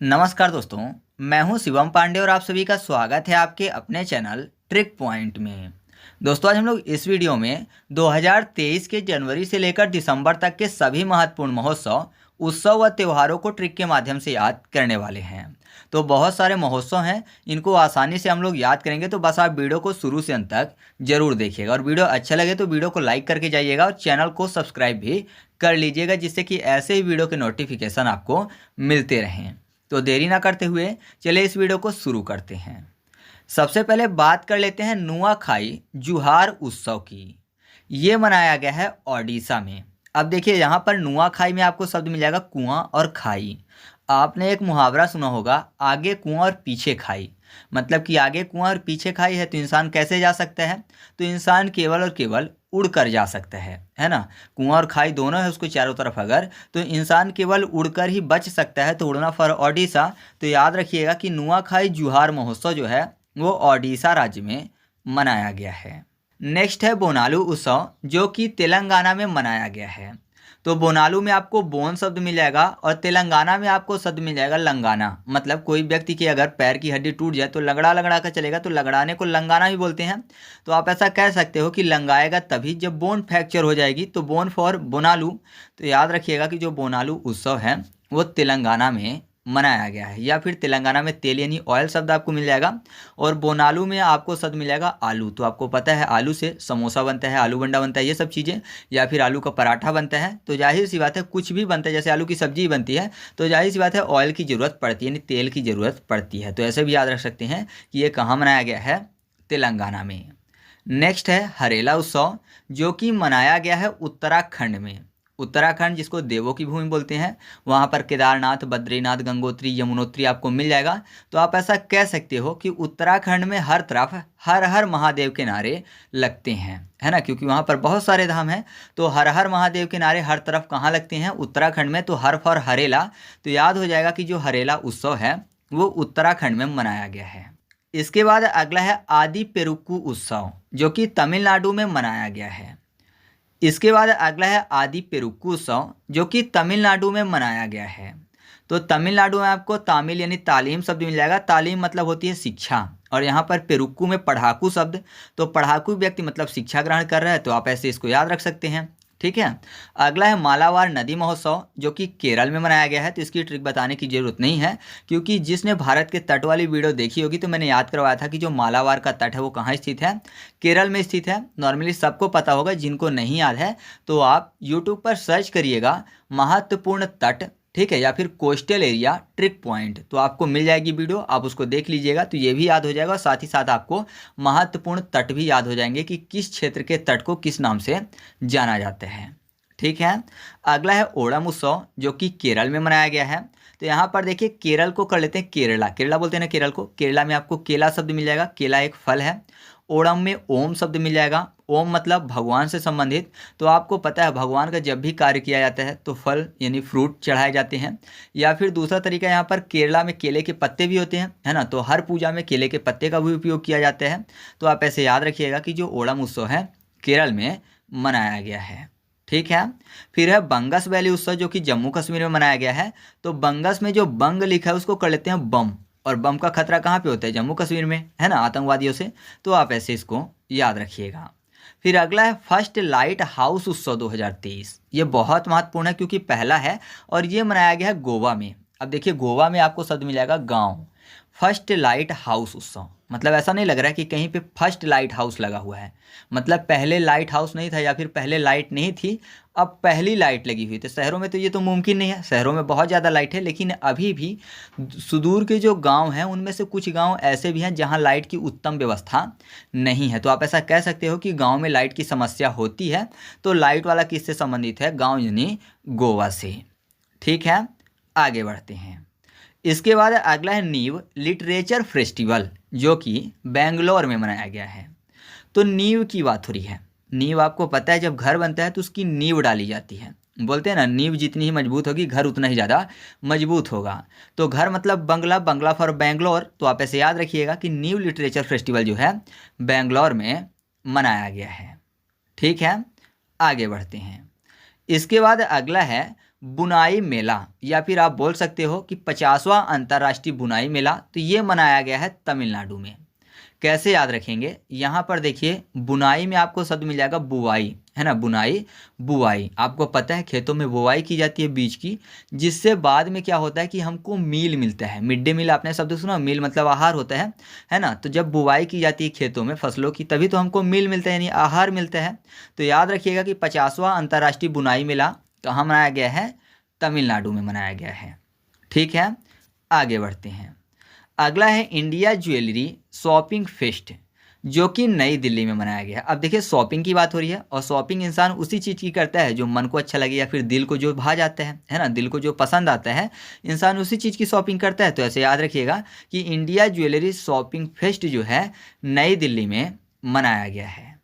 नमस्कार दोस्तों, मैं हूं शिवम पांडे और आप सभी का स्वागत है आपके अपने चैनल ट्रिक पॉइंट में। दोस्तों, आज हम लोग इस वीडियो में 2023 के जनवरी से लेकर दिसंबर तक के सभी महत्वपूर्ण महोत्सव, उत्सव व त्योहारों को ट्रिक के माध्यम से याद करने वाले हैं। तो बहुत सारे महोत्सव हैं, इनको आसानी से हम लोग याद करेंगे। तो बस आप वीडियो को शुरू से अंत तक जरूर देखिएगा और वीडियो अच्छा लगे तो वीडियो को लाइक करके जाइएगा और चैनल को सब्सक्राइब भी कर लीजिएगा, जिससे कि ऐसे ही वीडियो के नोटिफिकेशन आपको मिलते रहें। तो देरी ना करते हुए चलिए इस वीडियो को शुरू करते हैं। सबसे पहले बात कर लेते हैं नुआखाई जुहार उत्सव की। ये मनाया गया है ओडिशा में। अब देखिए, यहाँ पर नुआखाई में आपको शब्द मिल जाएगा कुआं और खाई। आपने एक मुहावरा सुना होगा, आगे कुआं और पीछे खाई। मतलब कि आगे कुआं और पीछे खाई है तो इंसान कैसे जा सकता है? तो इंसान केवल और केवल उड़ कर जा सकता है ना। कुआं और खाई दोनों है उसको चारों तरफ, अगर तो इंसान केवल उड़कर ही बच सकता है। तो उड़ना फॉर ओडिशा। तो याद रखिएगा कि नुआखाई जुहार महोत्सव जो है वो ओडिशा राज्य में मनाया गया है। नेक्स्ट है बोनालू उत्सव, जो कि तेलंगाना में मनाया गया है। तो बोनालू में आपको बोन शब्द मिल जाएगा और तेलंगाना में आपको शब्द मिल जाएगा लंगाना। मतलब कोई व्यक्ति की अगर पैर की हड्डी टूट जाए तो लगड़ा लगड़ा कर चलेगा, तो लगड़ाने को लंगाना भी बोलते हैं। तो आप ऐसा कह सकते हो कि लंगाएगा तभी जब बोन फ्रैक्चर हो जाएगी, तो बोन फॉर बोनालू। तो याद रखिएगा कि जो बोनालू उत्सव है वो तेलंगाना में मनाया गया है। या फिर तेलंगाना में तेल यानी ऑयल शब्द आपको मिल जाएगा और बोनालू में आपको शब्द मिल जाएगा आलू। तो आपको पता है आलू से समोसा बनता है, आलू बंडा बनता है, ये सब चीज़ें, या फिर आलू का पराठा बनता है। तो जाहिर सी बात है कुछ भी बनता है, जैसे आलू की सब्जी बनती है तो जाहिर सी बात है ऑयल की ज़रूरत पड़ती है, यानी तेल की ज़रूरत पड़ती है। तो ऐसे भी याद रख सकते हैं कि ये कहाँ मनाया गया है, तेलंगाना में। नेक्स्ट है हरेला उत्सव, जो कि मनाया गया है उत्तराखंड में। उत्तराखंड जिसको देवों की भूमि बोलते हैं, वहाँ पर केदारनाथ, बद्रीनाथ, गंगोत्री, यमुनोत्री आपको मिल जाएगा। तो आप ऐसा कह सकते हो कि उत्तराखंड में हर तरफ हर हर महादेव के नारे लगते हैं, है ना, क्योंकि वहाँ पर बहुत सारे धाम हैं। तो हर हर महादेव के नारे हर तरफ कहाँ लगते हैं? उत्तराखंड में। तो हर फॉर हरेला। तो याद हो जाएगा कि जो हरेला उत्सव है वो उत्तराखंड में मनाया गया है। इसके बाद अगला है आदि पेरुक्कू उत्सव, जो कि तमिलनाडु में मनाया गया है। इसके बाद अगला है आदि पेरुक्कू उत्सव, जो कि तमिलनाडु में मनाया गया है। तो तमिलनाडु में आपको तामिल यानी तालीम शब्द मिल जाएगा। तालीम मतलब होती है शिक्षा, और यहाँ पर पेरुक्कू में पढ़ाकू शब्द। तो पढ़ाकू व्यक्ति मतलब शिक्षा ग्रहण कर रहा है। तो आप ऐसे इसको याद रख सकते हैं, ठीक है। अगला है मालाबार नदी महोत्सव, जो कि केरल में मनाया गया है। तो इसकी ट्रिक बताने की जरूरत नहीं है, क्योंकि जिसने भारत के तट वाली वीडियो देखी होगी तो मैंने याद करवाया था कि जो मालाबार का तट है वो कहाँ स्थित है, केरल में स्थित है। नॉर्मली सबको पता होगा, जिनको नहीं याद है तो आप यूट्यूब पर सर्च करिएगा महत्वपूर्ण तट, ठीक है, या फिर कोस्टल एरिया ट्रिक पॉइंट, तो आपको मिल जाएगी वीडियो, आप उसको देख लीजिएगा। तो ये भी याद हो जाएगा और साथ ही साथ आपको महत्वपूर्ण तट भी याद हो जाएंगे कि किस क्षेत्र के तट को किस नाम से जाना जाता है, ठीक है। अगला है ओणम उत्सव, जो कि केरल में मनाया गया है। तो यहाँ पर देखिए, केरल को कर लेते हैं केरला। केरला बोलते हैं ना केरल को। केरला में आपको केला शब्द मिल जाएगा, केला एक फल है। ओणम में ओम शब्द मिल जाएगा। ओम मतलब भगवान से संबंधित। तो आपको पता है भगवान का जब भी कार्य किया जाता है तो फल यानी फ्रूट चढ़ाए जाते हैं। या फिर दूसरा तरीका, यहाँ पर केरला में केले के पत्ते भी होते हैं, है ना। तो हर पूजा में केले के पत्ते का भी उपयोग किया जाता है। तो आप ऐसे याद रखिएगा कि जो ओणम उत्सव है केरल में मनाया गया है, ठीक है। फिर है बंगस वैली उत्सव, जो कि जम्मू कश्मीर में मनाया गया है। तो बंगस में जो बंग लिखा है उसको कर लेते हैं बम, और बम का खतरा कहाँ पे होता है? जम्मू कश्मीर में, है ना, आतंकवादियों से। तो आप ऐसे इसको याद रखिएगा। फिर अगला है फर्स्ट लाइट हाउस उत्सव 2023। ये बहुत महत्वपूर्ण है क्योंकि पहला है और ये मनाया गया है गोवा में। अब देखिए, गोवा में आपको शब्द मिलेगा गांव। फर्स्ट लाइट हाउस उत्सव मतलब ऐसा नहीं लग रहा है कि कहीं पे फर्स्ट लाइट हाउस लगा हुआ है, मतलब पहले लाइट हाउस नहीं था या फिर पहले लाइट नहीं थी, अब पहली लाइट लगी हुई। तो शहरों में तो ये तो मुमकिन नहीं है, शहरों में बहुत ज़्यादा लाइट है, लेकिन अभी भी सुदूर के जो गांव हैं उनमें से कुछ गांव ऐसे भी हैं जहां लाइट की उत्तम व्यवस्था नहीं है। तो आप ऐसा कह सकते हो कि गांव में लाइट की समस्या होती है। तो लाइट वाला किससे संबंधित है? गांव यानी गोवा से, ठीक है। आगे बढ़ते हैं। इसके बाद अगला है नीव लिटरेचर फेस्टिवल, जो कि बेंगलोर में मनाया गया है। तो नींव की बात हो रही है। नींव आपको पता है जब घर बनता है तो उसकी नींव डाली जाती है। बोलते हैं ना, नींव जितनी ही मजबूत होगी घर उतना ही ज़्यादा मजबूत होगा। तो घर मतलब बंगला, बंगला फॉर बेंगलोर। तो आप ऐसे याद रखिएगा कि नीव लिटरेचर फेस्टिवल जो है बेंगलोर में मनाया गया है, ठीक है। आगे बढ़ते हैं। इसके बाद अगला है बुनाई मेला, या फिर आप बोल सकते हो कि 50वां अंतर्राष्ट्रीय बुनाई मेला, तो ये मनाया गया है तमिलनाडु में। कैसे याद रखेंगे, यहाँ पर देखिए बुनाई में आपको शब्द मिल जाएगा बुवाई, है ना, बुनाई बुवाई। आपको पता है खेतों में बुवाई की जाती है बीज की, जिससे बाद में क्या होता है कि हमको मील मिलता है। मिड डे मील आपने शब्द सुना, मील मतलब आहार होता है ना। तो जब बुवाई की जाती है खेतों में फसलों की, तभी तो हमको मील मिलता है, यानी आहार मिलता है। तो याद रखिएगा कि 50वां अंतर्राष्ट्रीय बुनाई मेला कहाँ मनाया गया है, तमिलनाडु में मनाया गया है। ठीक है, आगे बढ़ते हैं। अगला है इंडिया ज्वेलरी शॉपिंग फेस्ट, जो कि नई दिल्ली में मनाया गया है। अब देखिए शॉपिंग की बात हो रही है, और शॉपिंग इंसान उसी चीज़ की करता है जो मन को अच्छा लगे या फिर दिल को जो भा जाता है ना, दिल को जो पसंद आता है, इंसान उसी चीज़ की शॉपिंग करता है। तो ऐसे याद रखिएगा कि इंडिया ज्वेलरी शॉपिंग फेस्ट जो है नई दिल्ली में मनाया गया है।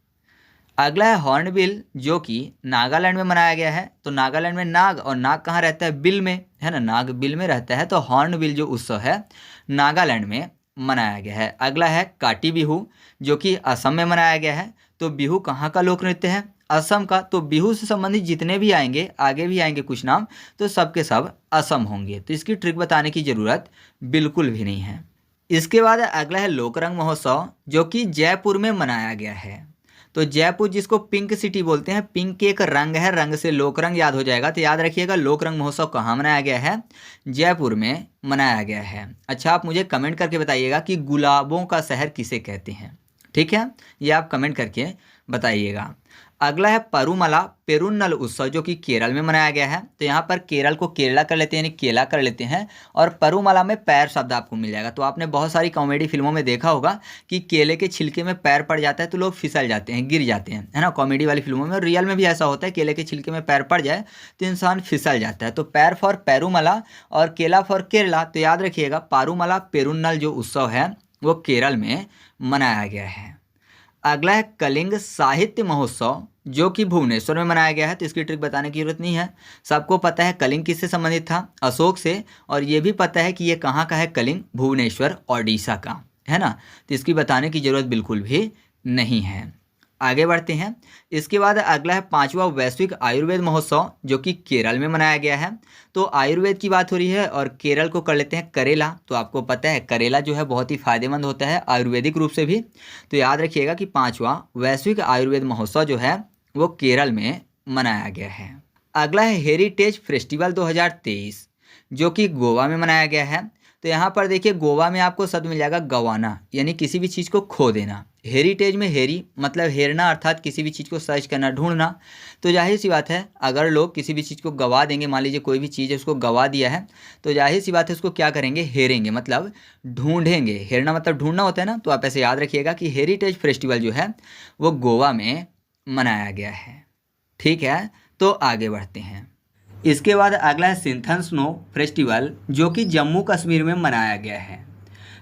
अगला है हॉर्नबिल, जो कि नागालैंड में मनाया गया है। तो नागालैंड में नाग, और नाग कहाँ रहता है, बिल में, है ना, नाग बिल में रहता है। तो हॉर्नबिल जो उत्सव है नागालैंड में मनाया गया है। अगला है काटी बिहू, जो कि असम में मनाया गया है। तो बिहू कहाँ का लोक नृत्य है, असम का। तो बिहू से संबंधित जितने भी आएंगे, आगे भी आएंगे कुछ नाम, तो सबके सब असम होंगे। तो इसकी ट्रिक बताने की ज़रूरत बिल्कुल भी नहीं है। इसके बाद अगला है लोकरंग महोत्सव, जो कि जयपुर में मनाया गया है। तो जयपुर जिसको पिंक सिटी बोलते हैं, पिंक एक रंग है, रंग से लोकरंग याद हो जाएगा। तो याद रखिएगा लोकरंग महोत्सव कहाँ मनाया गया है, जयपुर में मनाया गया है। अच्छा, आप मुझे कमेंट करके बताइएगा कि गुलाबों का शहर किसे कहते हैं। ठीक है, ये आप कमेंट करके बताइएगा। अगला है परुमला पेरुन्नल उत्सव, जो कि केरल में मनाया गया है। तो यहाँ पर केरल को केरला कर लेते हैं, यानी केला कर लेते हैं, और परुमला में पैर शब्द आपको मिल जाएगा। तो आपने बहुत सारी कॉमेडी फिल्मों में देखा होगा कि केले के छिलके में पैर पड़ जाता है तो लोग फिसल जाते हैं, गिर जाते हैं, है ना, कॉमेडी वाली फिल्मों में। रियल में भी ऐसा होता है, केले के छिलके में पैर पड़ जाए तो इंसान फिसल जाता है। तो पैर फॉर पेरुमला और केला फॉर केरला। तो याद रखिएगा परुमला पेरुन्नल जो उत्सव है वो केरल में मनाया गया है। अगला है कलिंग साहित्य महोत्सव, जो कि भुवनेश्वर में मनाया गया है। तो इसकी ट्रिक बताने की जरूरत नहीं है, सबको पता है कलिंग किससे संबंधित था, अशोक से। और ये भी पता है कि ये कहाँ का है कलिंग, भुवनेश्वर ओडिशा का, है ना। तो इसकी बताने की जरूरत बिल्कुल भी नहीं है। आगे बढ़ते हैं। इसके बाद अगला है 5वां वैश्विक आयुर्वेद महोत्सव, जो कि केरल में मनाया गया है। तो आयुर्वेद की बात हो रही है, और केरल को कर लेते हैं करेला। तो आपको पता है करेला जो है बहुत ही फायदेमंद होता है आयुर्वेदिक रूप से भी। तो याद रखिएगा कि 5वां वैश्विक आयुर्वेद महोत्सव जो है वो केरल में मनाया गया है। अगला है हेरिटेज फेस्टिवल 2023, जो कि गोवा में मनाया गया है। तो यहाँ पर देखिए गोवा में आपको शब्द मिल जाएगा गवाना, यानी किसी भी चीज़ को खो देना। हेरिटेज में हेरी मतलब हेरना, अर्थात किसी भी चीज़ को सर्च करना, ढूंढना। तो जाहिर सी बात है अगर लोग किसी भी चीज़ को गवा देंगे, मान लीजिए कोई भी चीज़ है उसको गवा दिया है, तो जाहिर सी बात है उसको क्या करेंगे, हेरेंगे, मतलब ढूंढेंगे। हेरना मतलब ढूंढना होता है ना। तो आप ऐसे याद रखिएगा कि हेरिटेज फेस्टिवल जो है वो गोवा में मनाया गया है। ठीक है, तो आगे बढ़ते हैं। इसके बाद अगला है सिंथन स्नो फेस्टिवल, जो कि जम्मू कश्मीर में मनाया गया है।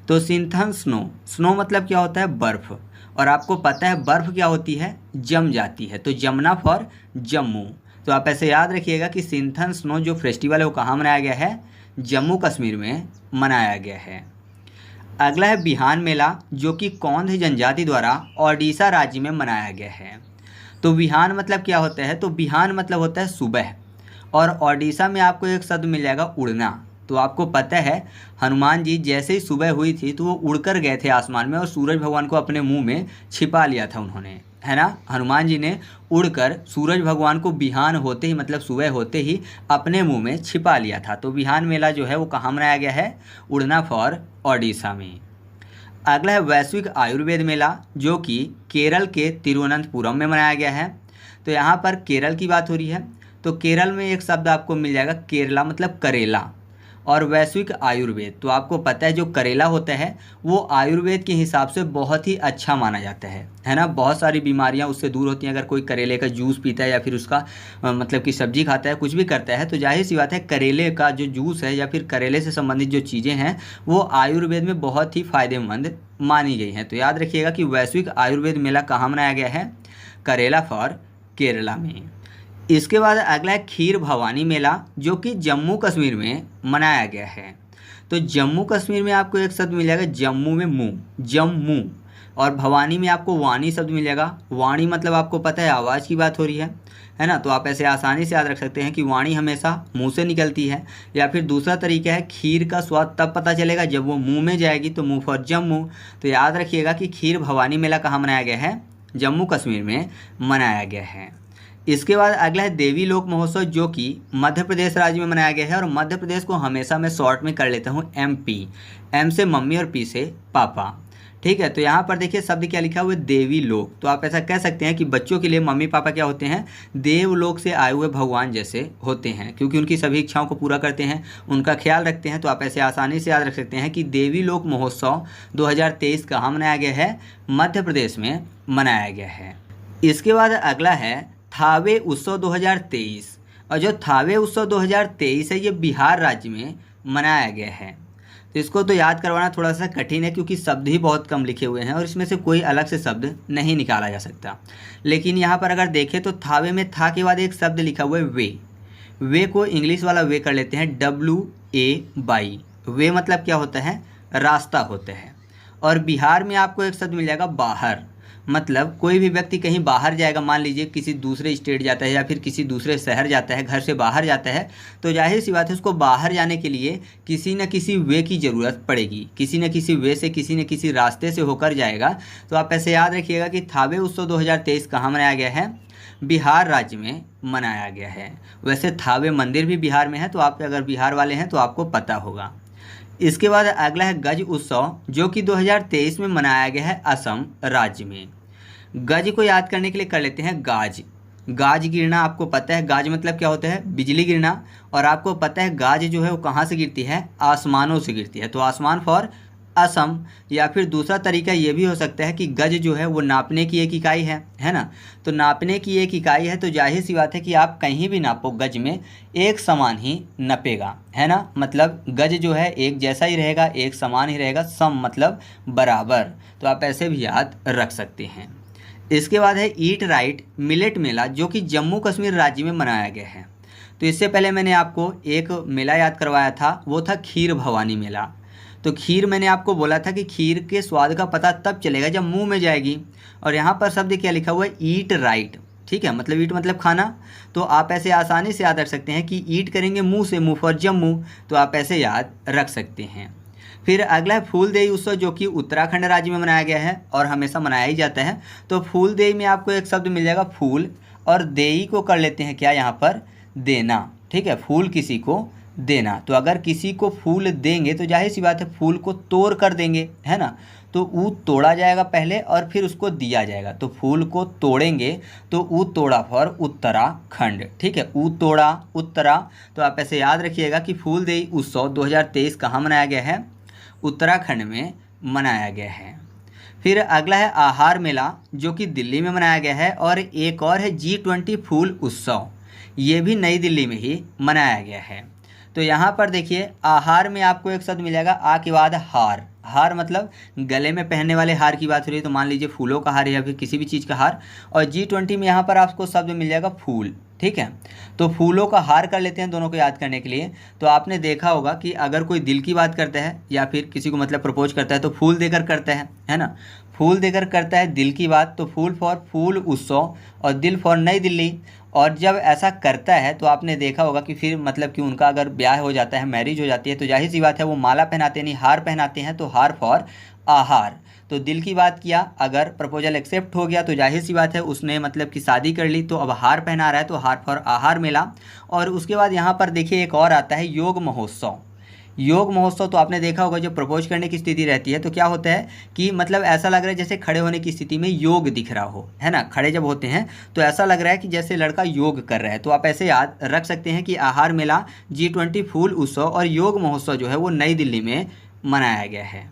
तो सिंथन स्नो, स्नो मतलब क्या होता है, बर्फ़। और आपको पता है बर्फ़ क्या होती है, जम जाती है। तो जमुना फॉर जम्मू। तो आप ऐसे याद रखिएगा कि सिंथन स्नो जो फेस्टिवल है वो कहाँ मनाया गया है, जम्मू कश्मीर में मनाया गया है। अगला है बिहान मेला, जो कि कौंध जनजाति द्वारा ओडिशा राज्य में मनाया गया है। तो बिहान मतलब क्या होता है, तो बिहान मतलब होता है सुबह, और ओडिशा में आपको एक शब्द मिल जाएगा उड़ना। तो आपको पता है हनुमान जी जैसे ही सुबह हुई थी तो वो उड़कर गए थे आसमान में, और सूरज भगवान को अपने मुंह में छिपा लिया था उन्होंने, है ना। हनुमान जी ने उड़कर सूरज भगवान को बिहान होते ही मतलब सुबह होते ही अपने मुंह में छिपा लिया था। तो बिहान मेला जो है वो कहाँ मनाया गया है, उड़ना फॉर ओडिशा में। अगला है वैश्विक आयुर्वेद मेला, जो कि केरल के तिरुवनंतपुरम में मनाया गया है। तो यहाँ पर केरल की बात हो रही है। तो केरल में एक शब्द आपको मिल जाएगा केरला मतलब करेला, और वैश्विक आयुर्वेद। तो आपको पता है जो करेला होता है वो आयुर्वेद के हिसाब से बहुत ही अच्छा माना जाता है ना। बहुत सारी बीमारियां उससे दूर होती हैं अगर कोई करेले का जूस पीता है या फिर उसका मतलब कि सब्जी खाता है, कुछ भी करता है। तो जाहिर सी बात है करेले का जो जूस है या फिर करेले से संबंधित जो चीज़ें हैं वो आयुर्वेद में बहुत ही फायदेमंद मानी गई हैं। तो याद रखिएगा कि वैश्विक आयुर्वेद मेला कहाँ मनाया गया है, करेला फॉर केरला में। इसके बाद अगला है खीर भवानी मेला, जो कि जम्मू कश्मीर में मनाया गया है। तो जम्मू कश्मीर में आपको एक शब्द मिल जाएगा जम्मू में मुँह, जम्मू, और भवानी में आपको वाणी शब्द मिलेगा। वाणी मतलब आपको पता है आवाज़ की बात हो रही है ना। तो आप ऐसे आसानी से याद रख सकते हैं कि वाणी हमेशा मुंह से निकलती है। या फिर दूसरा तरीका है, खीर का स्वाद तब पता चलेगा जब वो मुंह में जाएगी, तो मुंह फॉर जम्मू। तो याद रखिएगा कि खीर भवानी मेला कहाँ मनाया गया है, जम्मू कश्मीर में मनाया गया है। इसके बाद अगला है देवी लोक महोत्सव, जो कि मध्य प्रदेश राज्य में मनाया गया है। और मध्य प्रदेश को हमेशा मैं शॉर्ट में कर लेता हूँ MP, M से मम्मी और P से पापा, ठीक है। तो यहाँ पर देखिए शब्द क्या लिखा हुआ है, देवी लोक। तो आप ऐसा कह सकते हैं कि बच्चों के लिए मम्मी पापा क्या होते हैं, देवलोक से आए हुए भगवान जैसे होते हैं, क्योंकि उनकी सभी इच्छाओं को पूरा करते हैं, उनका ख्याल रखते हैं। तो आप ऐसे आसानी से याद रख सकते हैं कि देवी लोक महोत्सव 2023 कहाँ मनाया गया है, मध्य प्रदेश में मनाया गया है। इसके बाद अगला है थावे उत्सव 2023। और जो थावे उत्सव 2023 है ये बिहार राज्य में मनाया गया है। तो इसको तो याद करवाना थोड़ा सा कठिन है, क्योंकि शब्द ही बहुत कम लिखे हुए हैं और इसमें से कोई अलग से शब्द नहीं निकाला जा सकता। लेकिन यहाँ पर अगर देखें तो थावे में था के बाद एक शब्द लिखा हुआ है वे। वे को इंग्लिश वाला वे कर लेते हैं, WA वे मतलब क्या होता है, रास्ता होता है। और बिहार में आपको एक शब्द मिल जाएगा बाहर, मतलब कोई भी व्यक्ति कहीं बाहर जाएगा, मान लीजिए किसी दूसरे स्टेट जाता है या फिर किसी दूसरे शहर जाता है, घर से बाहर जाता है, तो जाहिर सी बात है उसको बाहर जाने के लिए किसी न किसी वे की ज़रूरत पड़ेगी, किसी न किसी वे से, किसी न किसी रास्ते से होकर जाएगा। तो आप ऐसे याद रखिएगा कि थावे उत्सव 2023 कहाँ मनाया गया है, बिहार राज्य में मनाया गया है। वैसे थावे मंदिर भी बिहार में है, तो आप अगर बिहार वाले हैं तो आपको पता होगा। इसके बाद अगला है गज उत्सव, जो कि 2023 में मनाया गया है असम राज्य में। गज को याद करने के लिए कर लेते हैं गाज। गाज गिरना आपको पता है, गाज मतलब क्या होता है, बिजली गिरना। और आपको पता है गाज जो है वो कहाँ से गिरती है, आसमानों से गिरती है। तो आसमान फॉर असम। या फिर दूसरा तरीका ये भी हो सकता है कि गज जो है वो नापने की एक इकाई है ना। तो नापने की एक इकाई है, तो जाहिर सी बात है कि आप कहीं भी नापो गज में एक समान ही नपेगा, है ना। मतलब गज जो है एक जैसा ही रहेगा, एक समान ही रहेगा, सम मतलब बराबर। तो आप ऐसे भी याद रख सकते हैं। इसके बाद है ईट राइट मिलेट मेला, जो कि जम्मू कश्मीर राज्य में मनाया गया है। तो इससे पहले मैंने आपको एक मेला याद करवाया था, वो था खीर भवानी मेला। तो खीर मैंने आपको बोला था कि खीर के स्वाद का पता तब चलेगा जब मुंह में जाएगी। और यहाँ पर शब्द क्या लिखा हुआ है, ईट राइट, ठीक है। मतलब ईट मतलब खाना। तो आप ऐसे आसानी से याद रख सकते हैं कि ईट करेंगे मुंह से, मुंह फॉर जम्मू। तो आप ऐसे याद रख सकते हैं। फिर अगला है फूलदेई उत्सव, जो कि उत्तराखंड राज्य में मनाया गया है और हमेशा मनाया ही जाता है। तो फूलदेई में आपको एक शब्द मिल जाएगा फूल, और देई को कर लेते हैं क्या यहाँ पर, देना, ठीक है। फूल किसी को देना। तो अगर किसी को फूल देंगे तो जाहिर सी बात है फूल को तोड़ कर देंगे, है ना। तो ऊ तोड़ा जाएगा पहले और फिर उसको दिया जाएगा। तो फूल को तोड़ेंगे तो ऊ तोड़ा फॉर उत्तराखंड, ठीक है। ऊ तोड़ा उत्तरा। तो आप ऐसे याद रखिएगा कि फूलदेई उत्सव 2023 कहाँ मनाया गया है, उत्तराखंड में मनाया गया है। फिर अगला है आहार मेला, जो कि दिल्ली में मनाया गया है। और एक और है G20 फूल उत्सव, ये भी नई दिल्ली में ही मनाया गया है। तो यहाँ पर देखिए आहार में आपको एक शब्द मिल जाएगा आ के बाद हार। हार मतलब गले में पहनने वाले हार की बात हो रही है, तो मान लीजिए फूलों का हार या फिर किसी भी चीज़ का हार। और G20 में यहाँ पर आपको शब्द मिल जाएगा फूल, ठीक है। तो फूलों का हार कर लेते हैं दोनों को याद करने के लिए। तो आपने देखा होगा कि अगर कोई दिल की बात करता है या फिर किसी को मतलब प्रपोज करता है तो फूल देकर करता है ना। फूल देकर करता है दिल की बात, तो फूल फॉर फूल उत्सव और दिल फॉर नई दिल्ली। और जब ऐसा करता है तो आपने देखा होगा कि फिर मतलब कि उनका अगर ब्याह हो जाता है, मैरिज हो जाती है, तो जाहिर सी बात है वो माला पहनाते नहीं हार पहनाते हैं। तो हार फॉर आहार। तो दिल की बात किया, अगर प्रपोजल एक्सेप्ट हो गया तो जाहिर सी बात है उसने मतलब कि शादी कर ली, तो अब हार पहना रहा है, तो हार फॉर आहार मेला। और उसके बाद यहाँ पर देखिए एक और आता है योग महोत्सव। योग महोत्सव तो आपने देखा होगा, जब प्रपोज करने की स्थिति रहती है तो क्या होता है कि मतलब ऐसा लग रहा है जैसे खड़े होने की स्थिति में योग दिख रहा हो, है ना। खड़े जब होते हैं तो ऐसा लग रहा है कि जैसे लड़का योग कर रहा है। तो आप ऐसे याद रख सकते हैं कि आहार मेला, G20 फूल उत्सव और योग महोत्सव जो है वो नई दिल्ली में मनाया गया है।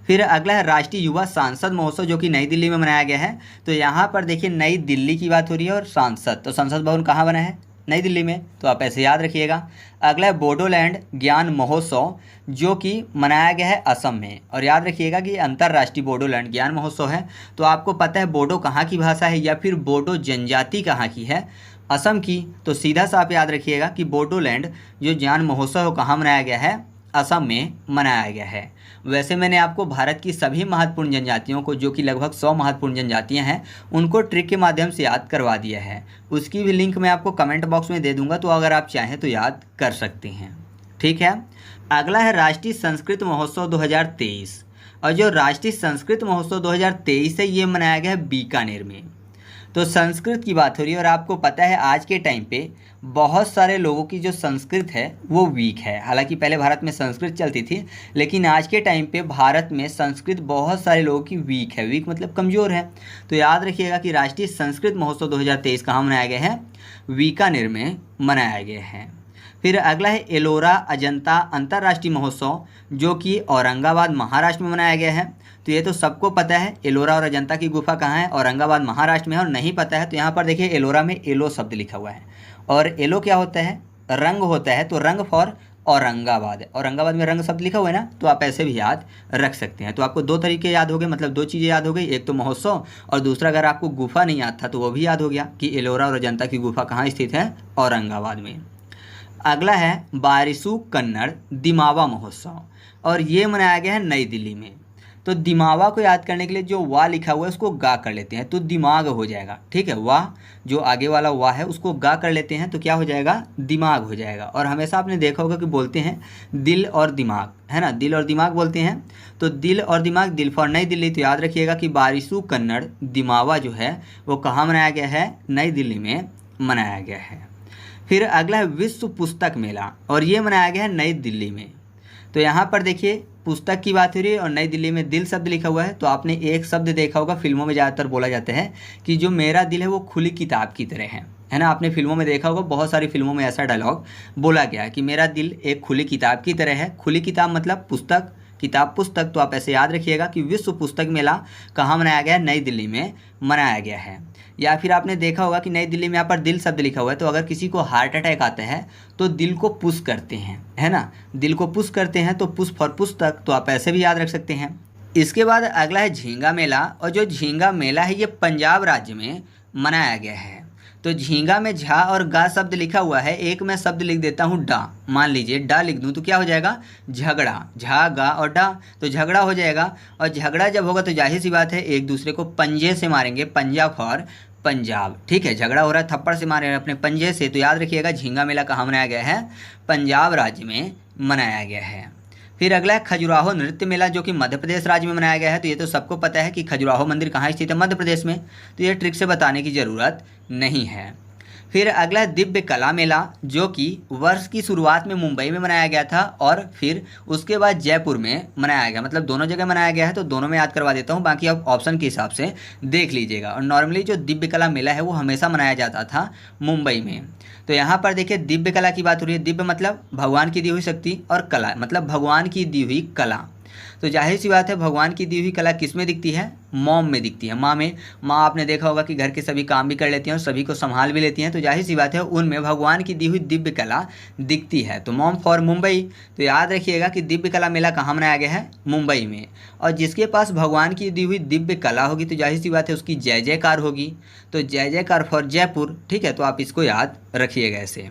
फिर अगला है राष्ट्रीय युवा सांसद महोत्सव, जो कि नई दिल्ली में मनाया गया है। तो यहाँ पर देखिए नई दिल्ली की बात हो रही है और सांसद, तो संसद भवन कहाँ बना है, नई दिल्ली में। तो आप ऐसे याद रखिएगा। अगला है बोडोलैंड ज्ञान महोत्सव, जो कि मनाया गया है असम में। और याद रखिएगा कि अंतर्राष्ट्रीय बोडोलैंड ज्ञान महोत्सव है। तो आपको पता है बोडो कहाँ की भाषा है या फिर बोडो जनजाति कहाँ की है, असम की। तो सीधा सा आप याद रखिएगा कि बोडोलैंड जो ज्ञान महोत्सव है कहाँ मनाया गया है, असम में मनाया गया है। वैसे मैंने आपको भारत की सभी महत्वपूर्ण जनजातियों को, जो कि लगभग 100 महत्वपूर्ण जनजातियां हैं, उनको ट्रिक के माध्यम से याद करवा दिया है। उसकी भी लिंक मैं आपको कमेंट बॉक्स में दे दूंगा, तो अगर आप चाहें तो याद कर सकते हैं। ठीक है। अगला है राष्ट्रीय संस्कृत महोत्सव 2023। और जो राष्ट्रीय संस्कृत महोत्सव 2023 है, ये मनाया गया है बीकानेर में। तो संस्कृत की बात हो रही है, और आपको पता है आज के टाइम पे बहुत सारे लोगों की जो संस्कृत है वो वीक है। हालांकि पहले भारत में संस्कृत चलती थी, लेकिन आज के टाइम पे भारत में संस्कृत बहुत सारे लोगों की वीक है। वीक मतलब कमज़ोर है। तो याद रखिएगा कि राष्ट्रीय संस्कृत महोत्सव 2023 कहाँ मनाया गया है? बीकानेर में मनाया गया है। फिर अगला है एलोरा अजंता अंतर्राष्ट्रीय महोत्सव, जो कि औरंगाबाद महाराष्ट्र में मनाया गया है। तो ये तो सबको पता है, एलोरा और अजंता की गुफा कहाँ है? औरंगाबाद महाराष्ट्र में है। और नहीं पता है तो यहाँ पर देखिए एलोरा में एलो शब्द लिखा हुआ है, और एलो क्या होता है? रंग होता है। तो रंग फॉर औरंगाबाद है। औरंगाबाद में रंग शब्द लिखा हुआ है ना, तो आप ऐसे भी याद रख सकते हैं। तो आपको दो तरीके याद हो गए, मतलब दो चीज़ें याद हो गई, एक तो महोत्सव और दूसरा अगर आपको गुफा नहीं याद था तो वो भी याद हो गया कि एलोरा और अजंता की गुफा कहाँ स्थित है? औरंगाबाद में। अगला है बारिसु कन्नड़ दिमावा महोत्सव, और ये मनाया गया है नई दिल्ली में। तो दिमावा को याद करने के लिए जो वाह लिखा हुआ है उसको गा कर लेते हैं, तो दिमाग हो जाएगा। ठीक है, वाह जो आगे वाला वाह है उसको गा कर लेते हैं तो क्या हो जाएगा? दिमाग हो जाएगा। और हमेशा आपने देखा होगा कि बोलते हैं दिल और दिमाग, है ना, दिल और दिमाग बोलते हैं। तो दिल और दिमाग, दिल फॉर नई दिल्ली। तो याद रखिएगा कि बारिसु कन्नड़ दिमावा जो है वो कहाँ मनाया गया है? नई दिल्ली में मनाया गया है। फिर अगला है विश्व पुस्तक मेला, और ये मनाया गया है नई दिल्ली में। तो यहाँ पर देखिए पुस्तक की बात हो रही है और नई दिल्ली में दिल शब्द लिखा हुआ है। तो आपने एक शब्द देखा होगा, फिल्मों में ज़्यादातर बोला जाता है कि जो मेरा दिल है वो खुली किताब की तरह है ना। आपने फिल्मों में देखा होगा, बहुत सारी फिल्मों में ऐसा डायलॉग बोला गया है कि मेरा दिल एक खुली किताब की तरह है। खुली किताब मतलब पुस्तक, किताब पुस्तक। तो आप ऐसे याद रखिएगा कि विश्व पुस्तक मेला कहाँ मनाया गया है? नई दिल्ली में मनाया गया है। या फिर आपने देखा होगा कि नई दिल्ली में यहाँ पर दिल शब्द लिखा हुआ है। तो अगर किसी को हार्ट अटैक आता है तो दिल को पुश करते हैं, है ना, दिल को पुश करते हैं, तो पुश फॉर पुस्तक। तो आप ऐसे भी याद रख सकते हैं। इसके बाद अगला है झींगा मेला, और जो झींगा मेला है ये पंजाब राज्य में मनाया गया है। तो झींगा में झा और गा शब्द लिखा हुआ है। एक मैं शब्द लिख देता हूँ डा, मान लीजिए डा लिख दूँ तो क्या हो जाएगा? झगड़ा। झा गा और डा, तो झगड़ा हो जाएगा। और झगड़ा जब होगा तो जाहिर सी बात है एक दूसरे को पंजे से मारेंगे, पंजा फॉर पंजाब। ठीक है, झगड़ा हो रहा है, थप्पड़ से मारे अपने पंजे से। तो याद रखिएगा झींगा मेला कहाँ मनाया गया है? पंजाब राज्य में मनाया गया है। फिर अगला है खजुराहो नृत्य मेला, जो कि मध्य प्रदेश राज्य में मनाया गया है। तो ये तो सबको पता है कि खजुराहो मंदिर कहाँ स्थित है? मध्य प्रदेश में। तो ये ट्रिक से बताने की ज़रूरत नहीं है। फिर अगला है दिव्य कला मेला, जो कि वर्ष की शुरुआत में मुंबई में मनाया गया था और फिर उसके बाद जयपुर में मनाया गया। मतलब दोनों जगह मनाया गया है, तो दोनों में याद करवा देता हूँ, बाकी आप ऑप्शन के हिसाब से देख लीजिएगा। और नॉर्मली जो दिव्य कला मेला है वो हमेशा मनाया जाता था मुंबई में। तो यहाँ पर देखिए दिव्य कला की बात हो रही है। दिव्य मतलब भगवान की दी हुई शक्ति, और कला मतलब भगवान की दी हुई कला। तो जाहिर सी बात है भगवान की दी हुई कला किस में दिखती है? मॉम में दिखती है, माँ में। माँ आपने देखा होगा कि घर के सभी काम भी कर लेती हैं और सभी को संभाल भी लेती हैं। तो जाहिर सी बात है उनमें भगवान की दी हुई दिव्य कला दिखती है। तो मॉम फॉर मुंबई। तो याद रखिएगा कि दिव्य कला मेला कहाँ मनाया गया है? मुंबई में। और जिसके पास भगवान की दी हुई दिव्य कला होगी तो जाहिर सी बात है उसकी जय जयकार होगी। तो जय जयकार फॉर जयपुर। ठीक है, तो आप इसको याद रखिएगा ऐसे।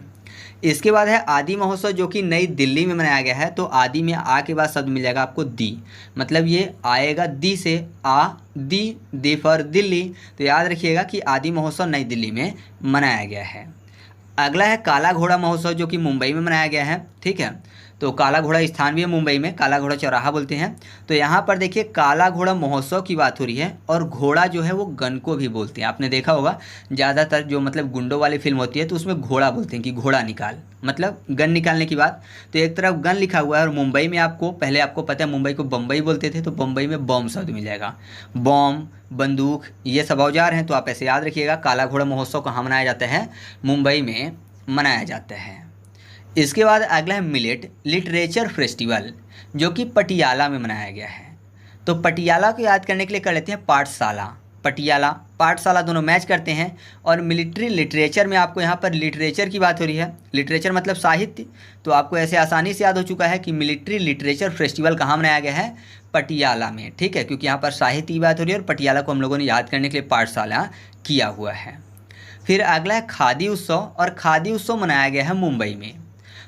इसके बाद है आदि महोत्सव, जो कि नई दिल्ली में मनाया गया है। तो आदि में आ के बाद शब्द मिल जाएगा आपको दी, मतलब ये आएगा दी से, आ दी फॉर दिल्ली। तो याद रखिएगा कि आदि महोत्सव नई दिल्ली में मनाया गया है। अगला है काला घोड़ा महोत्सव, जो कि मुंबई में मनाया गया है। ठीक है, तो काला घोड़ा स्थान भी है मुंबई में, काला घोड़ा चौराहा बोलते हैं। तो यहाँ पर देखिए काला घोड़ा महोत्सव की बात हो रही है, और घोड़ा जो है वो गन को भी बोलते हैं। आपने देखा होगा ज़्यादातर जो मतलब गुंडों वाली फिल्म होती है तो उसमें घोड़ा बोलते हैं कि घोड़ा निकाल, मतलब गन निकालने की बात। तो एक तरफ गन लिखा हुआ है, और मुंबई में आपको पहले आपको पता है मुंबई को बम्बई बोलते थे, तो बम्बई में बॉम्ब शब्द मिल जाएगा। बॉम्ब, बंदूक, ये सब औजार हैं। तो आप ऐसे याद रखिएगा काला घोड़ा महोत्सव कहाँ मनाया जाता है? मुंबई में मनाया जाता है। इसके बाद अगला है मिलेट लिटरेचर फेस्टिवल, जो कि पटियाला में मनाया गया है। तो पटियाला को याद करने के लिए कर लेते हैं पाठशाला, पटियाला पाठशाला दोनों मैच करते हैं। और मिलिट्री लिटरेचर में आपको यहाँ पर लिटरेचर की बात हो रही है, लिटरेचर मतलब साहित्य। तो आपको ऐसे आसानी से याद हो चुका है कि मिलिट्री लिटरेचर फेस्टिवल कहाँ मनाया गया है? पटियाला में। ठीक है, क्योंकि यहाँ पर साहित्य की बात हो रही है और पटियाला को हम लोगों ने याद करने के लिए पाठशाला किया हुआ है। फिर अगला है खादी उत्सव, और खादी उत्सव मनाया गया है मुंबई में।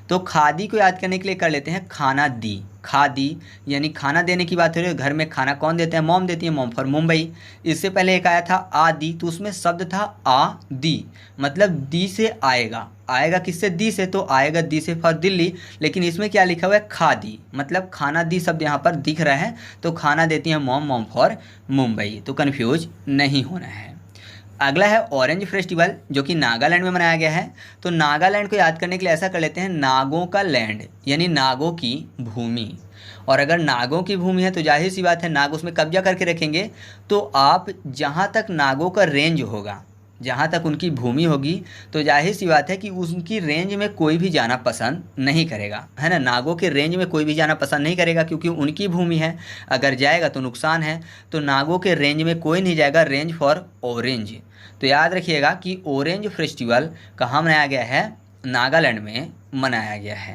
तो खादी को याद करने के लिए कर लेते हैं खाना दी। खादी यानी खाना देने की बात हो रही है, घर में खाना कौन देते हैं, मॉम देती है, मॉम फॉर मुंबई। इससे पहले एक आया था आदि, तो उसमें शब्द था आ दी, मतलब दी से आएगा, आएगा किससे, दी से, तो आएगा दी से फॉर दिल्ली। लेकिन इसमें क्या लिखा हुआ है, खादी, मतलब खाना दी शब्द यहाँ पर दिख रहा है, तो खाना देती है मॉम, मॉम फॉर मुंबई, तो कन्फ्यूज नहीं होना है। अगला है ऑरेंज फेस्टिवल, जो कि नागालैंड में मनाया गया है। तो नागालैंड को याद करने के लिए ऐसा कर लेते हैं, नागों का लैंड, यानी नागों की भूमि। और अगर नागों की भूमि है तो जाहिर सी बात है नाग उसमें कब्जा करके रखेंगे, तो आप जहाँ तक नागों का रेंज होगा, जहाँ तक उनकी भूमि होगी, तो जाहिर सी बात है कि उनकी रेंज में कोई भी जाना पसंद नहीं करेगा, है ना। नागों के रेंज में कोई भी जाना पसंद नहीं करेगा, क्योंकि उनकी भूमि है, अगर जाएगा तो नुकसान है। तो नागों के रेंज में कोई नहीं जाएगा, रेंज फॉर ऑरेंज। तो याद रखिएगा कि ऑरेंज फेस्टिवल कहाँ मनाया गया है, नागालैंड में मनाया गया है।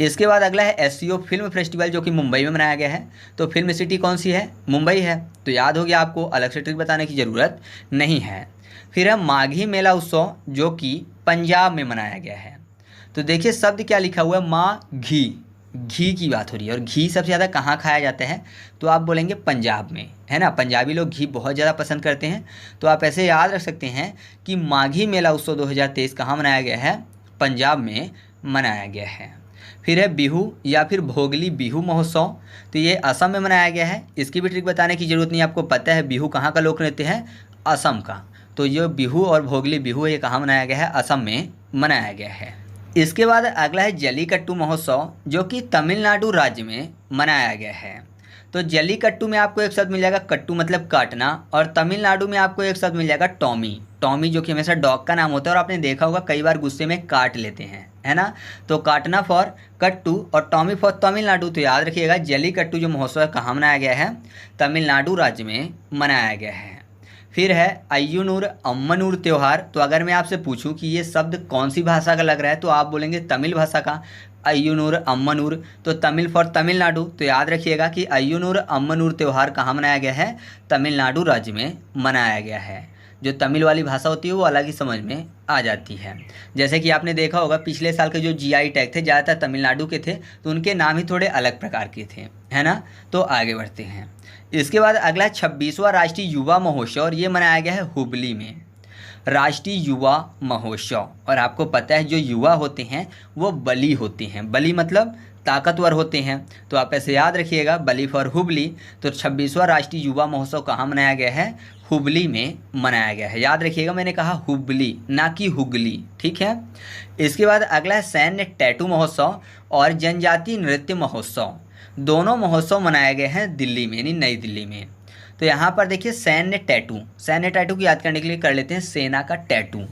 इसके बाद अगला है एससीओ फिल्म फेस्टिवल, जो कि मुंबई में मनाया गया है। तो फिल्म सिटी कौन सी है, मुंबई है, तो याद हो गया, आपको अलग से ट्रिक बताने की ज़रूरत नहीं है। फिर है माघी मेला उत्सव, जो कि पंजाब में मनाया गया है। तो देखिए शब्द क्या लिखा हुआ है, माँ घी, घी की बात हो रही है, और घी सबसे ज़्यादा कहाँ खाया जाता है, तो आप बोलेंगे पंजाब में, है ना। पंजाबी लोग घी बहुत ज़्यादा पसंद करते हैं। तो आप ऐसे याद रख सकते हैं कि माघी मेला उत्सव 2023 कहाँ मनाया गया है, पंजाब में मनाया गया है। फिर है बिहू या फिर भोगली बिहू महोत्सव, तो ये असम में मनाया गया है। इसकी भी ट्रिक बताने की ज़रूरत नहीं, आपको पता है बिहू कहाँ का लोक नृत्य है, असम का। तो ये बिहू और भोगली बिहू ये कहाँ मनाया गया है, असम में मनाया गया है। इसके बाद अगला है जल्लीकट्टू महोत्सव, जो कि तमिलनाडु राज्य में मनाया गया है। तो जल्लीकट्टू में आपको एक शब्द मिल जाएगा, कट्टू मतलब काटना, और तमिलनाडु में आपको एक शब्द मिल जाएगा टॉमी, टॉमी जो कि हमेशा डॉग का नाम होता है, और आपने देखा होगा कई बार गुस्से में काट लेते हैं, है ना। तो काटना फॉर कट्टू और टॉमी फॉर तमिलनाडु। तो याद रखिएगा जल्लीकट्टू जो महोत्सव है कहाँ मनाया गया है, तमिलनाडु राज्य में मनाया गया है। फिर है अय्यूनूर अम्मनूर त्यौहार। तो अगर मैं आपसे पूछूं कि ये शब्द कौन सी भाषा का लग रहा है, तो आप बोलेंगे तमिल भाषा का, अय्यूनूर अम्मनूर, तो तमिल फॉर तमिलनाडु। तो याद रखिएगा कि अय्यूनूर अम्मनूर त्यौहार कहाँ मनाया गया है, तमिलनाडु राज्य में मनाया गया है। जो तमिल वाली भाषा होती है वो अलग ही समझ में आ जाती है। जैसे कि आपने देखा होगा पिछले साल के जो जीआई टैग थे ज़्यादातर तमिलनाडु के थे, तो उनके नाम ही थोड़े अलग प्रकार के थे, है ना। तो आगे बढ़ते हैं। इसके बाद अगला 26वां राष्ट्रीय युवा महोत्सव, और ये मनाया गया है हुबली में, राष्ट्रीय युवा महोत्सव। और आपको पता है जो युवा होते हैं वो बली होते हैं, बली मतलब ताकतवर होते हैं। तो आप ऐसे याद रखिएगा, बली फॉर हुबली। तो 26वां राष्ट्रीय युवा महोत्सव कहाँ मनाया गया है, हुबली में मनाया गया है। याद रखिएगा मैंने कहा हुबली, ना कि हुगली, ठीक है। इसके बाद अगला है सैन्य टैटू महोत्सव और जनजातीय नृत्य महोत्सव। दोनों महोत्सव मनाए गए हैं दिल्ली में, यानी नई दिल्ली में। तो यहाँ पर देखिए सैन्य टैटू, सैन्य टैटू की याद करने के लिए कर लेते हैं सेना का टैटू।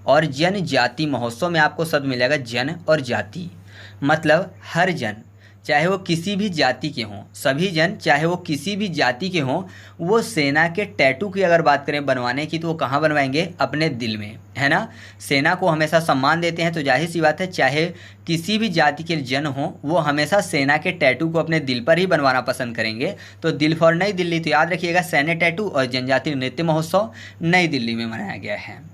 और जनजाति महोत्सव में आपको शब्द मिलेगा जन और जाति, मतलब हर जन, चाहे वो किसी भी जाति के हों, सभी जन चाहे वो किसी भी जाति के हों, वो सेना के टैटू की अगर बात करें बनवाने की, तो वो कहाँ बनवाएंगे, अपने दिल में, है ना। सेना को हमेशा सम्मान देते हैं, तो जाहिर सी बात है चाहे किसी भी जाति के जन हों, वो हमेशा सेना के टैटू को अपने दिल पर ही बनवाना पसंद करेंगे। तो दिल फॉर नई दिल्ली। तो याद रखिएगा सैन्य टैटू और जनजातीय नृत्य महोत्सव नई दिल्ली में मनाया गया है।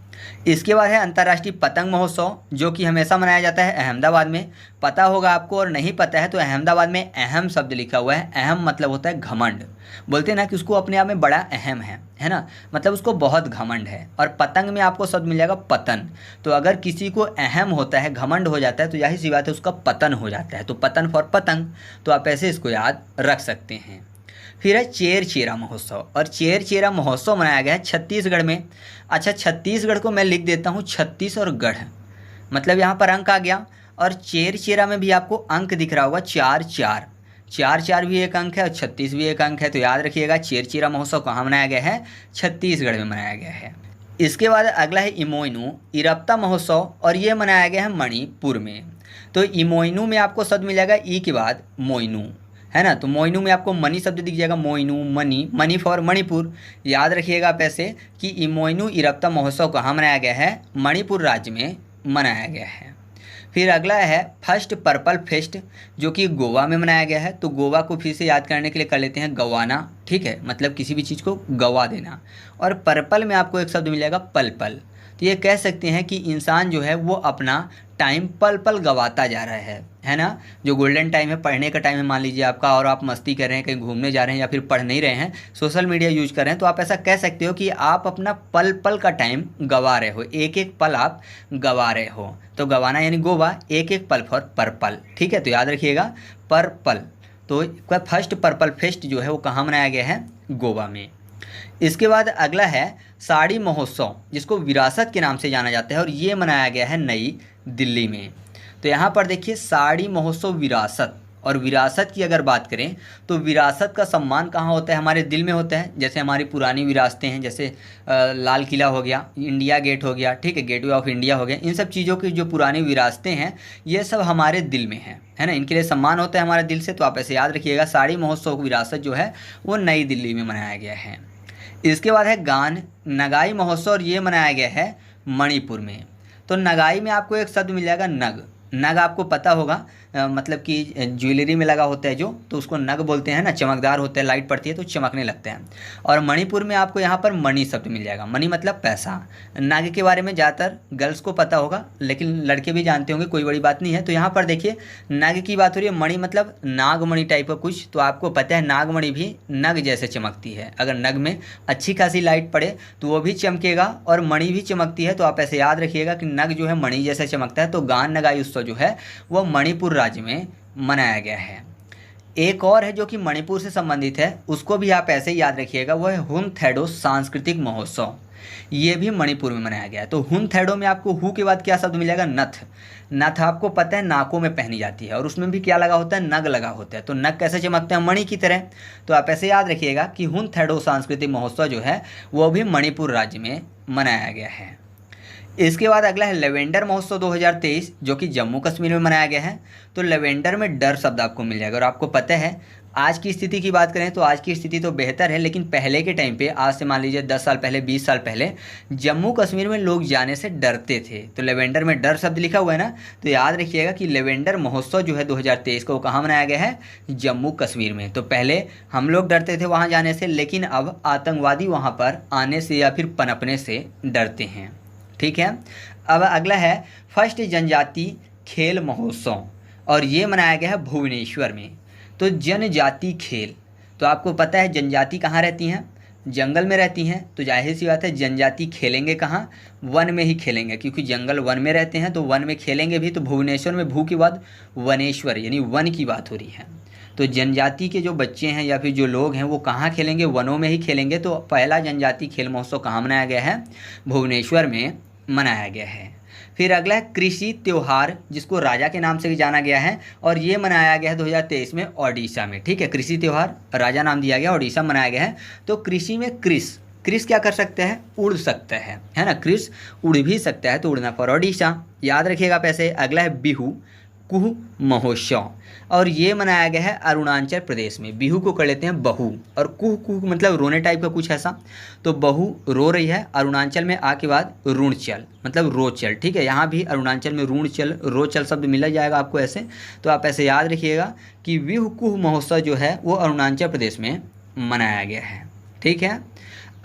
इसके बाद है अंतर्राष्ट्रीय पतंग महोत्सव, जो कि हमेशा मनाया जाता है अहमदाबाद में। पता होगा आपको, और नहीं पता है तो अहमदाबाद में अहम शब्द लिखा हुआ है। अहम मतलब होता है घमंड, बोलते हैं ना कि उसको अपने आप में बड़ा अहम है ना, मतलब उसको बहुत घमंड है। और पतंग में आपको शब्द मिल जाएगा पतन। तो अगर किसी को अहम होता है, घमंड हो जाता है, तो यही सी बात है उसका पतन हो जाता है। तो पतन फॉर पतंग। तो आप ऐसे इसको याद रख सकते हैं। फिर है चेर चेरा महोत्सव, और चेर चेरा महोत्सव मनाया गया है छत्तीसगढ़ में। अच्छा, छत्तीसगढ़ को मैं लिख देता हूँ 36 और गढ़, मतलब यहाँ पर अंक आ गया। और चेर चेरा में भी आपको अंक दिख रहा होगा, 4 4, 4 4 भी एक अंक है और 36 भी एक अंक है। तो याद रखिएगा चेर चेरा महोत्सव कहाँ मनाया गया है, छत्तीसगढ़ में मनाया गया है। इसके बाद अगला है इमोइनू इरप्ता महोत्सव, और ये मनाया गया है मणिपुर में। तो इमोइनू में आपको शब्द मिलेगा ई के बाद मोइनू, है ना। तो मोइनू में आपको मनी शब्द दिख जाएगा, मोइनू मनी, मनी फॉर मणिपुर। याद रखिएगा आप ऐसे कि इमोइनू इरप्ता महोत्सव कहाँ मनाया गया है, मणिपुर राज्य में मनाया गया है। फिर अगला है फर्स्ट पर्पल फेस्ट, जो कि गोवा में मनाया गया है। तो गोवा को फिर से याद करने के लिए कर लेते हैं गवाना, ठीक है, मतलब किसी भी चीज़ को गवा देना। और पर्पल में आपको एक शब्द मिलेगा पल पल। तो ये कह सकते हैं कि इंसान जो है वो अपना टाइम पल पल गवाता जा रहा है ना। जो गोल्डन टाइम है, पढ़ने का टाइम है मान लीजिए आपका, और आप मस्ती कर रहे हैं, कहीं घूमने जा रहे हैं या फिर पढ़ नहीं रहे हैं, सोशल मीडिया यूज कर रहे हैं, तो आप ऐसा कह सकते हो कि आप अपना पल पल का टाइम गवा रहे हो, एक एक पल आप गवा रहे हो। तो गवाना यानी गोवा, एक एक पल फॉर पर पल, ठीक है। तो याद रखिएगा पर पल। तो फर्स्ट पर्पल फेस्ट जो है वो कहाँ मनाया गया है? गोवा में। इसके बाद अगला है साड़ी महोत्सव, जिसको विरासत के नाम से जाना जाता है, और ये मनाया गया है नई दिल्ली में। तो यहाँ पर देखिए साड़ी महोत्सव विरासत, और विरासत की अगर बात करें तो विरासत का सम्मान कहाँ होता है? हमारे दिल में होता है। जैसे हमारी पुरानी विरासतें हैं, जैसे लाल किला हो गया, इंडिया गेट हो गया, ठीक है, गेटवे ऑफ इंडिया हो गया, इन सब चीज़ों की जो पुरानी विरासतें हैं ये सब हमारे दिल में है ना, इनके लिए सम्मान होता है हमारे दिल से। तो आप ऐसे याद रखिएगा साड़ी महोत्सव की विरासत जो है वो नई दिल्ली में मनाया गया है। इसके बाद है गान नगाई महोत्सव, और ये मनाया गया है मणिपुर में। तो नगाई में आपको एक शब्द मिल जाएगा नग। नग आपको पता होगा, मतलब कि ज्वेलरी में लगा होता है जो, तो उसको नग बोलते हैं ना, चमकदार होता है, लाइट पड़ती है तो चमकने लगते हैं। और मणिपुर में आपको यहाँ पर मणि शब्द मिल जाएगा। मणि मतलब पैसा। नग के बारे में ज़्यादातर गर्ल्स को पता होगा, लेकिन लड़के भी जानते होंगे, कोई बड़ी बात नहीं है। तो यहाँ पर देखिए नग की बात हो रही है, मणि मतलब नागमणि टाइप का कुछ, तो आपको पता है नागमणि भी नग जैसे चमकती है। अगर नग में अच्छी खासी लाइट पड़े तो वो भी चमकेगा, और मणि भी चमकती है। तो आप ऐसे याद रखिएगा कि नग जो है मणि जैसे चमकता है। तो गान नगाई उत्सव जो है वो मणिपुर राज्य में मनाया गया है। एक और है जो कि मणिपुर से संबंधित है, उसको भी आप ऐसे ही याद रखिएगा, वो है हुन थैडो सांस्कृतिक महोत्सव। ये भी मणिपुर में मनाया गया है। तो हुन थैडो में आपको हु के बाद क्या शब्द मिलेगा? नथ। नथ आपको पता है नाकों में पहनी जाती है, और उसमें भी क्या लगा होता है? नग लगा होता है। तो नग कैसे चमकते हैं? मणि की तरह। तो आप ऐसे याद रखिएगा कि हुन थैडो सांस्कृतिक महोत्सव जो है वो भी मणिपुर राज्य में मनाया गया है। इसके बाद अगला है लेवेंडर महोत्सव 2023, जो कि जम्मू कश्मीर में मनाया गया है। तो लेवेंडर में डर शब्द आपको मिल जाएगा। और आपको पता है आज की स्थिति की बात करें तो आज की स्थिति तो बेहतर है, लेकिन पहले के टाइम पे, आज से मान लीजिए 10 साल पहले, 20 साल पहले, जम्मू कश्मीर में लोग जाने से डरते थे। तो लेवेंडर में डर शब्द लिखा हुआ है ना, तो याद रखिएगा कि लेवेंडर महोत्सव जो है 2023 को, वो कहाँ मनाया गया है? जम्मू कश्मीर में। तो पहले हम लोग डरते थे वहाँ जाने से, लेकिन अब आतंकवादी वहाँ पर आने से या फिर पनपने से डरते हैं, ठीक है। अब अगला है फर्स्ट जनजाति खेल महोत्सव, और ये मनाया गया है भुवनेश्वर में। तो जनजाति खेल, तो आपको पता है जनजाति कहाँ रहती हैं? जंगल में रहती हैं। तो जाहिर सी बात है जनजाति खेलेंगे कहाँ? वन में ही खेलेंगे, क्योंकि जंगल वन में रहते हैं, तो वन में खेलेंगे भी। तो भुवनेश्वर में भू के बाद वनेश्वर यानी वन की बात हो रही है। तो जनजाति के जो बच्चे हैं या फिर जो लोग हैं वो कहाँ खेलेंगे? वनों में ही खेलेंगे। तो पहला जनजाति खेल महोत्सव कहाँ मनाया गया है? भुवनेश्वर में मनाया गया है। फिर अगला है कृषि त्यौहार, जिसको राजा के नाम से भी जाना गया है, और ये मनाया गया है 2023 में ओडिशा में, ठीक है। कृषि त्यौहार राजा नाम दिया गया, ओडिशा मनाया गया है। तो कृषि में कृष क्या कर सकते हैं? उड़ सकता है ना, कृष उड़ भी सकता है, तो उड़ना पर ओडिशा, याद रखिएगा आप ऐसे। अगला है बिहू कुह महोत्सव, और ये मनाया गया है अरुणाचल प्रदेश में। बिहू को कर लेते हैं बहू, और कुह कुह मतलब रोने टाइप का कुछ ऐसा। तो बहू रो रही है, अरुणाचल में आ के बाद ऋणचल मतलब रोचल, ठीक है। यहाँ भी अरुणाचल में ऋणचल रोचल शब्द मिल जाएगा आपको ऐसे। तो आप ऐसे याद रखिएगा कि बिहू कुह महोत्सव जो है वो अरुणाचल प्रदेश में मनाया गया है, ठीक है।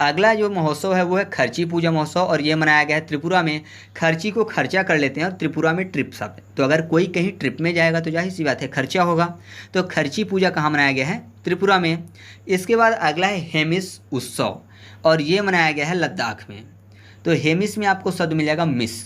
अगला जो महोत्सव है वो है खर्ची पूजा महोत्सव, और ये मनाया गया है त्रिपुरा में। खर्ची को खर्चा कर लेते हैं, और त्रिपुरा में ट्रिप शब्द। तो अगर कोई कहीं ट्रिप में जाएगा तो जाहिर सी बात है खर्चा होगा। तो खर्ची पूजा कहाँ मनाया गया है? त्रिपुरा में। इसके बाद अगला है हेमिस उत्सव, और ये मनाया गया है लद्दाख में। तो हेमिस में आपको शब्द मिल जाएगा मिस,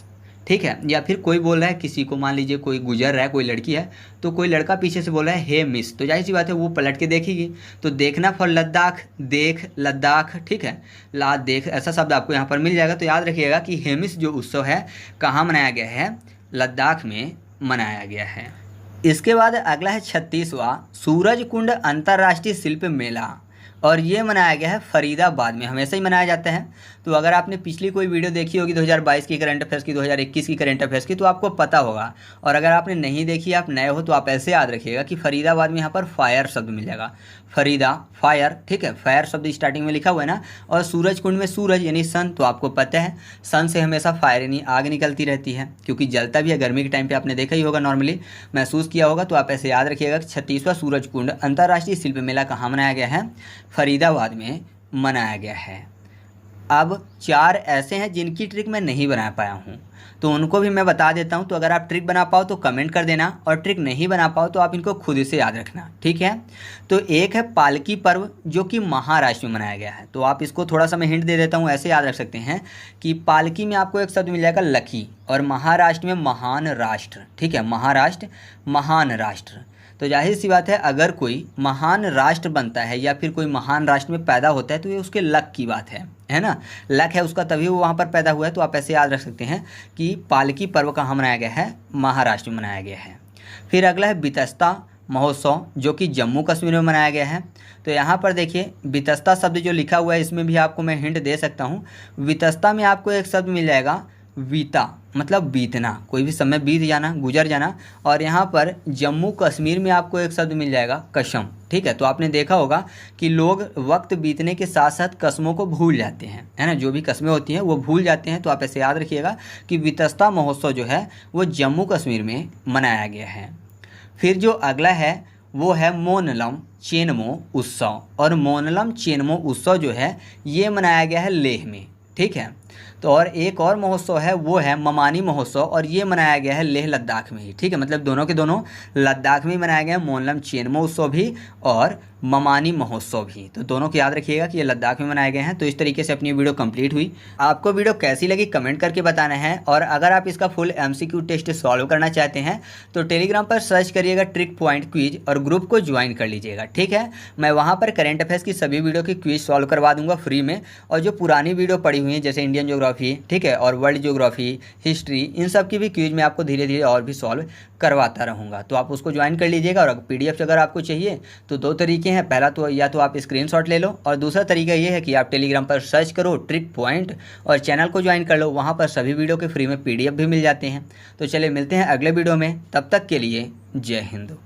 ठीक है। या फिर कोई बोल रहा है किसी को, मान लीजिए कोई गुजर रहा है, कोई लड़की है, तो कोई लड़का पीछे से बोल रहा है हे मिस, तो जाहिर सी बात है वो पलट के देखेगी। तो देखना फॉर लद्दाख, देख लद्दाख, ठीक है, ला देख, ऐसा शब्द आपको यहाँ पर मिल जाएगा। तो याद रखिएगा कि हेमिस जो उत्सव है कहाँ मनाया गया है? लद्दाख में मनाया गया है। इसके बाद अगला है 36वां सूरजकुंड अंतर्राष्ट्रीय शिल्प मेला, और ये मनाया गया है फरीदाबाद में। हमेशा ही मनाया जाता है। तो अगर आपने पिछली कोई वीडियो देखी होगी 2022 की करंट अफेयर्स की, 2021 की करंट अफेयर्स की, तो आपको पता होगा। और अगर आपने नहीं देखी, आप नए हो, तो आप ऐसे याद रखिएगा कि फरीदाबाद में यहाँ पर फायर शब्द मिल जाएगा। फरीदा फायर, ठीक है, फायर शब्द स्टार्टिंग में लिखा हुआ है ना। और सूरज कुंड में सूरज यानी सन, तो आपको पता है सन से हमेशा फायर यानी आग निकलती रहती है, क्योंकि जलता भी है। गर्मी के टाइम पे आपने देखा ही होगा, नॉर्मली महसूस किया होगा। तो आप ऐसे याद रखिएगा कि 36वां सूरज कुंड अंतर्राष्ट्रीय शिल्प मेला कहाँ मनाया गया है? फरीदाबाद में मनाया गया है। अब 4 ऐसे हैं जिनकी ट्रिक मैं नहीं बना पाया हूँ, तो उनको भी मैं बता देता हूँ। तो अगर आप ट्रिक बना पाओ तो कमेंट कर देना, और ट्रिक नहीं बना पाओ तो आप इनको खुद से याद रखना, ठीक है। तो एक है पालकी पर्व, जो कि महाराष्ट्र में मनाया गया है। तो आप इसको थोड़ा सा मैं हिंट दे देता हूँ, ऐसे याद रख सकते हैं कि पालकी में आपको एक शब्द मिल जाएगा लकी, और महाराष्ट्र में महान राष्ट्र, ठीक है, महाराष्ट्र महान राष्ट्र। तो जाहिर सी बात है, अगर कोई महान राष्ट्र बनता है या फिर कोई महान राष्ट्र में पैदा होता है तो ये उसके लक की बात है ना, लक है उसका, तभी वो वहाँ पर पैदा हुआ है। तो आप ऐसे याद रख सकते हैं कि पालकी पर्व कहाँ मनाया गया है, महाराष्ट्र में मनाया गया है। फिर अगला है बितस्ता महोत्सव, जो कि जम्मू कश्मीर में मनाया गया है। तो यहाँ पर देखिए बितस्ता शब्द जो लिखा हुआ है, इसमें भी आपको मैं हिंट दे सकता हूँ। बितस्ता में आपको एक शब्द मिल जाएगा बीता, मतलब बीतना, कोई भी समय बीत जाना, गुजर जाना। और यहाँ पर जम्मू कश्मीर में आपको एक शब्द मिल जाएगा कसम, ठीक है। तो आपने देखा होगा कि लोग वक्त बीतने के साथ साथ कस्मों को भूल जाते हैं, है ना, जो भी कस्में होती हैं वो भूल जाते हैं। तो आप ऐसे याद रखिएगा कि वितस्ता महोत्सव जो है वो जम्मू कश्मीर में मनाया गया है। फिर जो अगला है वो है मोनलम चेनमो उत्सव, और मोनलम चेनमो उत्सव जो है ये मनाया गया है लेह में, ठीक है। तो और एक और महोत्सव है वो है ममानी महोत्सव, और ये मनाया गया है लेह लद्दाख में ही, ठीक है। मतलब दोनों के दोनों लद्दाख में ही मनाया गया है, मोनलम चेनमो उत्सव भी और ममानी महोत्सव भी। तो दोनों को याद रखिएगा कि ये लद्दाख में मनाए गए हैं। तो इस तरीके से अपनी वीडियो कंप्लीट हुई। आपको वीडियो कैसी लगी कमेंट करके बताना है, और अगर आप इसका फुल MCQ टेस्ट सॉल्व करना चाहते हैं तो टेलीग्राम पर सर्च करिएगा ट्रिक पॉइंट क्विज, और ग्रुप को ज्वाइन कर लीजिएगा, ठीक है। मैं वहाँ पर करंट अफेयर्स की सभी वीडियो की क्विज सॉल्व करवा दूंगा फ्री में, और जो पुरानी वीडियो पड़ी हुई है जैसे इंडियन ज्योग्राफी, ठीक है, और वर्ल्ड ज्योग्राफी, हिस्ट्री, इन सब की भी क्विज मैं आपको धीरे धीरे और भी सॉल्व करवाता रहूँगा। तो आप उसको ज्वाइन कर लीजिएगा। और PDF अगर आपको चाहिए तो 2 तरीके हैं, पहला तो या तो आप स्क्रीनशॉट ले लो, और दूसरा तरीका ये है कि आप टेलीग्राम पर सर्च करो ट्रिक पॉइंट और चैनल को ज्वाइन कर लो, वहाँ पर सभी वीडियो के फ्री में PDF भी मिल जाते हैं। तो चलिए मिलते हैं अगले वीडियो में, तब तक के लिए जय हिंद।